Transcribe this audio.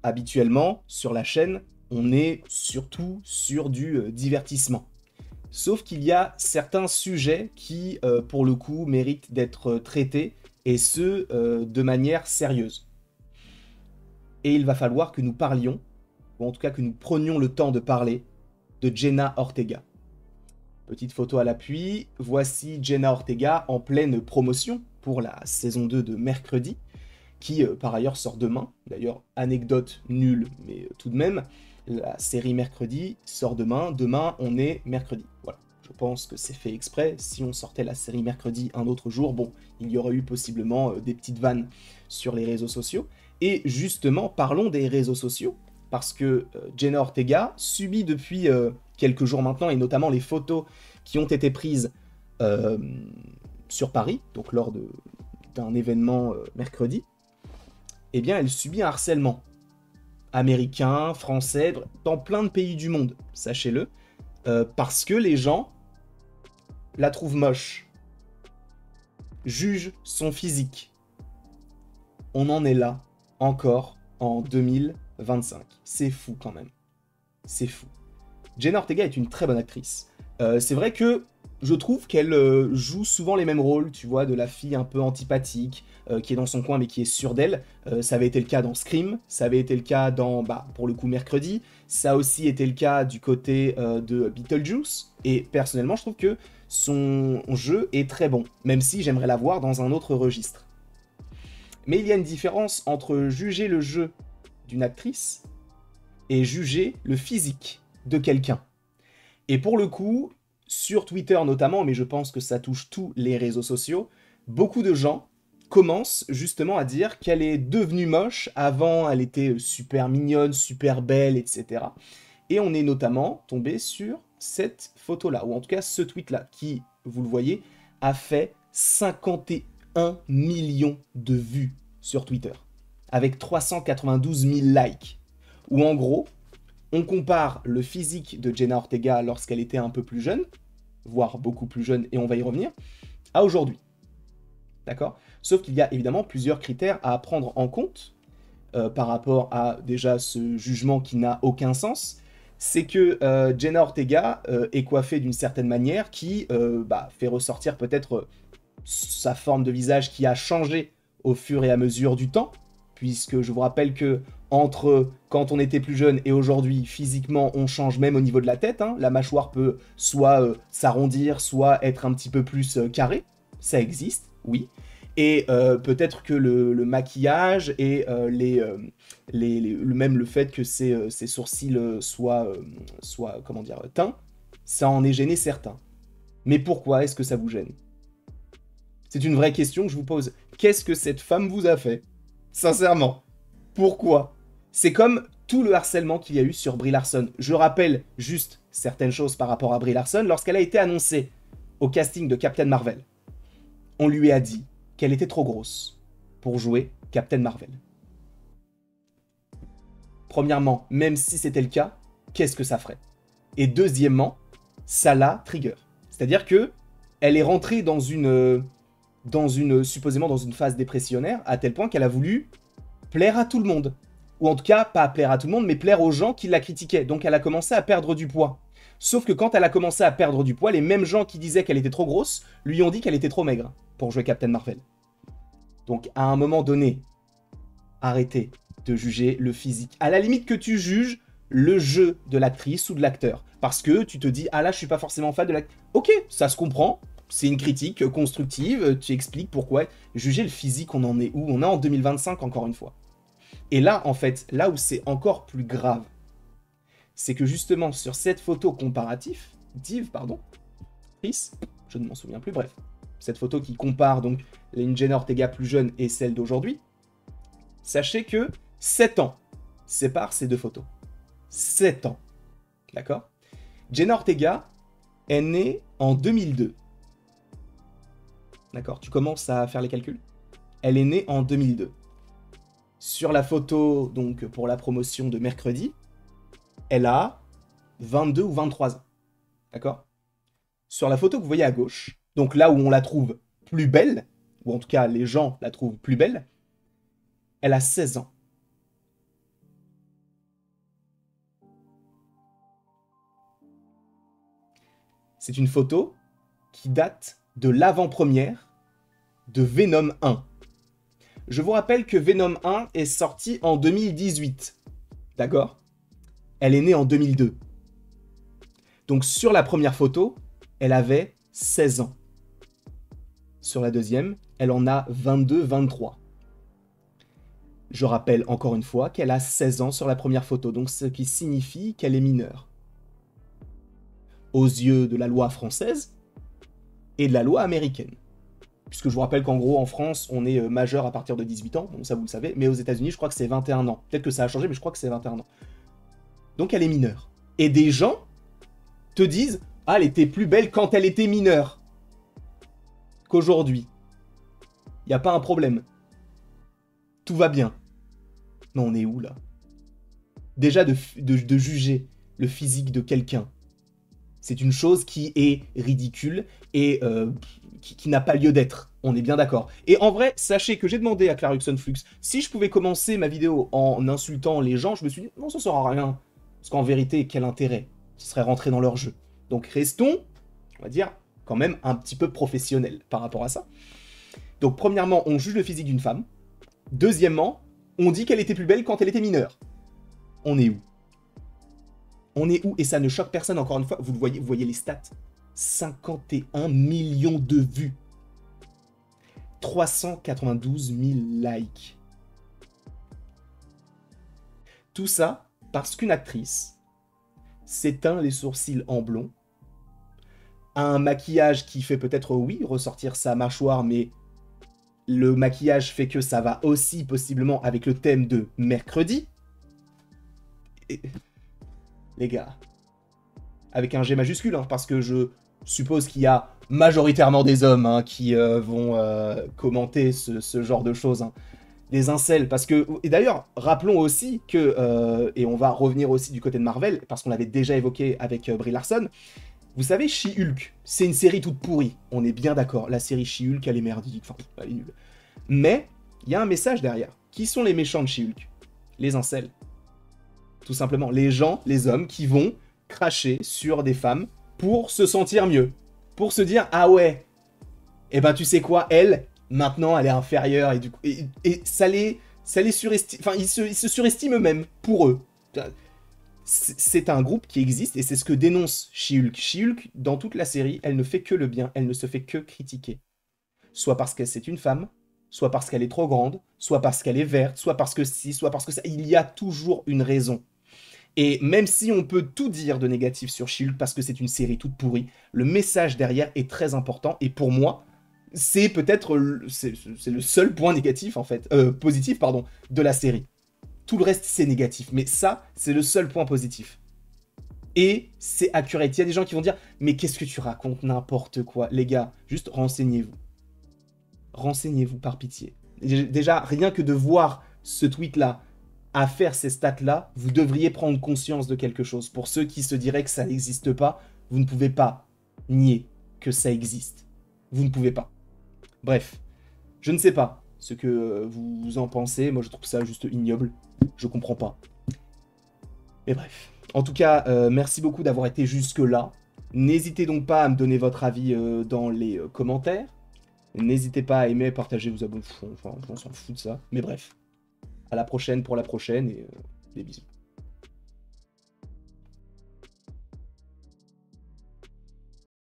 habituellement, sur la chaîne, on est surtout sur du divertissement. Sauf qu'il y a certains sujets qui, pour le coup, méritent d'être traités, et ce, de manière sérieuse. Et il va falloir que nous parlions, ou en tout cas que nous prenions le temps de parler, de Jenna Ortega. Petite photo à l'appui, voici Jenna Ortega en pleine promotion pour la saison 2 de Mercredi, qui par ailleurs sort demain. D'ailleurs, anecdote nulle, mais tout de même, la série Mercredi sort demain. Demain, on est mercredi. Voilà. Je pense que c'est fait exprès. Si on sortait la série Mercredi un autre jour, bon, il y aurait eu possiblement des petites vannes sur les réseaux sociaux. Et justement, parlons des réseaux sociaux, parce que Jenna Ortega subit depuis quelques jours maintenant, et notamment les photos qui ont été prises euh, sur Paris, donc lors d'un événement mercredi, eh bien, elle subit un harcèlement américain, français, dans plein de pays du monde, sachez-le, parce que les gens la trouvent moche, jugent son physique. On en est là, encore, en 2025. C'est fou quand même. C'est fou. Jenna Ortega est une très bonne actrice. C'est vrai que je trouve qu'elle joue souvent les mêmes rôles, tu vois, de la fille un peu antipathique, qui est dans son coin mais qui est sûre d'elle. Ça avait été le cas dans Scream, ça avait été le cas dans, pour le coup, Mercredi. Ça a aussi été le cas du côté de Beetlejuice. Et personnellement, je trouve que son jeu est très bon, même si j'aimerais la voir dans un autre registre. Mais il y a une différence entre juger le jeu d'une actrice et juger le physique de quelqu'un. Et pour le coup, sur Twitter notamment, mais je pense que ça touche tous les réseaux sociaux, beaucoup de gens commencent justement à dire qu'elle est devenue moche. Avant, elle était super mignonne, super belle, etc. Et on est notamment tombé sur cette photo-là, ou en tout cas ce tweet-là, qui, vous le voyez, a fait 51 millions de vues sur Twitter, avec 392 000 likes. Où en gros, on compare le physique de Jenna Ortega lorsqu'elle était un peu plus jeune, voire beaucoup plus jeune, et on va y revenir, à aujourd'hui. D'accord? Sauf qu'il y a évidemment plusieurs critères à prendre en compte par rapport à déjà ce jugement qui n'a aucun sens. C'est que Jenna Ortega est coiffée d'une certaine manière qui fait ressortir peut-être sa forme de visage qui a changé au fur et à mesure du temps, puisque je vous rappelle que entre quand on était plus jeune et aujourd'hui, physiquement, on change même au niveau de la tête. Hein. La mâchoire peut soit s'arrondir, soit être un petit peu plus carrée. Ça existe, oui. Et peut-être que le maquillage et même le fait que ses sourcils soient, comment dire, teints, ça en est gêné certains. Mais pourquoi est-ce que ça vous gêne? C'est une vraie question que je vous pose. Qu'est-ce que cette femme vous a fait? Sincèrement. Pourquoi? C'est comme tout le harcèlement qu'il y a eu sur Brie Larson. Je rappelle juste certaines choses par rapport à Brie Larson. Lorsqu'elle a été annoncée au casting de Captain Marvel, on lui a dit qu'elle était trop grosse pour jouer Captain Marvel. Premièrement, même si c'était le cas, qu'est-ce que ça ferait? Et deuxièmement, ça la trigger. C'est-à-dire que elle est rentrée supposément dans une phase dépressionnaire, à tel point qu'elle a voulu plaire à tout le monde. Ou en tout cas, pas plaire à tout le monde, mais plaire aux gens qui la critiquaient. Donc elle a commencé à perdre du poids. Sauf que quand elle a commencé à perdre du poids, les mêmes gens qui disaient qu'elle était trop grosse, lui ont dit qu'elle était trop maigre pour jouer Captain Marvel. Donc à un moment donné, arrêtez de juger le physique. À la limite que tu juges le jeu de l'actrice ou de l'acteur. Parce que tu te dis, ah là, je suis pas forcément fan de l'acteur. Ok, ça se comprend. C'est une critique constructive, tu expliques pourquoi. Juger le physique, on en est où? On est en 2025, encore une fois. Et là, en fait, là où c'est encore plus grave, c'est que justement, sur cette photo comparative, Chris, je ne m'en souviens plus, bref, cette photo qui compare donc une Jenna Ortega plus jeune et celle d'aujourd'hui, sachez que 7 ans séparent ces deux photos. 7 ans. D'accord? Jenna Ortega est née en 2002. D'accord? Tu commences à faire les calculs? Elle est née en 2002. Sur la photo, donc pour la promotion de Mercredi, elle a 22 ou 23 ans. D'accord? Sur la photo que vous voyez à gauche, donc là où on la trouve plus belle, ou en tout cas les gens la trouvent plus belle, elle a 16 ans. C'est une photo qui date de l'avant-première de Venom 1. Je vous rappelle que Venom 1 est sorti en 2018. D'accord? Elle est née en 2002. Donc sur la première photo, elle avait 16 ans. Sur la deuxième, elle en a 22, 23. Je rappelle encore une fois qu'elle a 16 ans sur la première photo, donc ce qui signifie qu'elle est mineure. Aux yeux de la loi française et de la loi américaine. Puisque je vous rappelle qu'en gros, en France, on est majeur à partir de 18 ans, donc ça vous le savez, mais aux États-Unis, je crois que c'est 21 ans. Peut-être que ça a changé, mais je crois que c'est 21 ans. Donc elle est mineure. Et des gens te disent « Ah, elle était plus belle quand elle était mineure qu'aujourd'hui. » Il n'y a pas un problème. Tout va bien. Mais on est où, là? Déjà, de juger le physique de quelqu'un, c'est une chose qui est ridicule et qui n'a pas lieu d'être. On est bien d'accord. Et en vrai, sachez que j'ai demandé à Claruxon Flux si je pouvais commencer ma vidéo en insultant les gens. Je me suis dit, non, ça sert à rien. Parce qu'en vérité, quel intérêt? Ce serait rentrer dans leur jeu. Donc restons, on va dire, quand même un petit peu professionnels par rapport à ça. Donc premièrement, on juge le physique d'une femme. Deuxièmement, on dit qu'elle était plus belle quand elle était mineure. On est où? On est où? Et ça ne choque personne, encore une fois. Vous voyez les stats. 51 millions de vues. 392 000 likes. Tout ça parce qu'une actrice s'éteint les sourcils en blond, a un maquillage qui fait peut-être, oui, ressortir sa mâchoire, mais le maquillage fait que ça va aussi possiblement avec le thème de mercredi. Et... les gars, avec un G majuscule, hein, parce que je suppose qu'il y a majoritairement des hommes hein, qui vont commenter ce genre de choses. Hein. Des incels, parce que... Et d'ailleurs, rappelons aussi que... et on va revenir aussi du côté de Marvel, parce qu'on l'avait déjà évoqué avec Brie Larson. Vous savez, She-Hulk, c'est une série toute pourrie. On est bien d'accord. La série She-Hulk, elle est merdique. Enfin, elle est nulle. Mais, il y a un message derrière. Qui sont les méchants de She-Hulk? Les incels. Tout simplement. Les gens, les hommes qui vont cracher sur des femmes pour se sentir mieux. Pour se dire, ah ouais, eh ben tu sais quoi, elle, maintenant, elle est inférieure. Et, du coup, et ça les surestime. Enfin, ils se surestiment eux-mêmes pour eux. C'est un groupe qui existe et c'est ce que dénonce She-Hulk. She-Hulk, dans toute la série, elle ne fait que le bien, elle ne se fait que critiquer. Soit parce que c'est une femme, soit parce qu'elle est trop grande, soit parce qu'elle est verte, soit parce que si, soit parce que ça. Il y a toujours une raison. Et même si on peut tout dire de négatif sur She-Hulk parce que c'est une série toute pourrie, le message derrière est très important et pour moi, c'est peut-être c'est le seul point négatif en fait, positif pardon, de la série. Tout le reste, c'est négatif. Mais ça, c'est le seul point positif. Et c'est accurate. Il y a des gens qui vont dire « Mais qu'est-ce que tu racontes? N'importe quoi. » Les gars, juste renseignez-vous. Renseignez-vous, par pitié. Déjà, rien que de voir ce tweet-là, à faire ces stats-là, vous devriez prendre conscience de quelque chose. Pour ceux qui se diraient que ça n'existe pas, vous ne pouvez pas nier que ça existe. Vous ne pouvez pas. Bref, je ne sais pas ce que vous en pensez. Moi, je trouve ça juste ignoble. Je comprends pas. Mais bref. En tout cas, merci beaucoup d'avoir été jusque-là. N'hésitez donc pas à me donner votre avis dans les commentaires. N'hésitez pas à aimer, partager, vous abonner. Enfin, on s'en fout de ça. Mais bref. À la prochaine pour la prochaine et des bisous.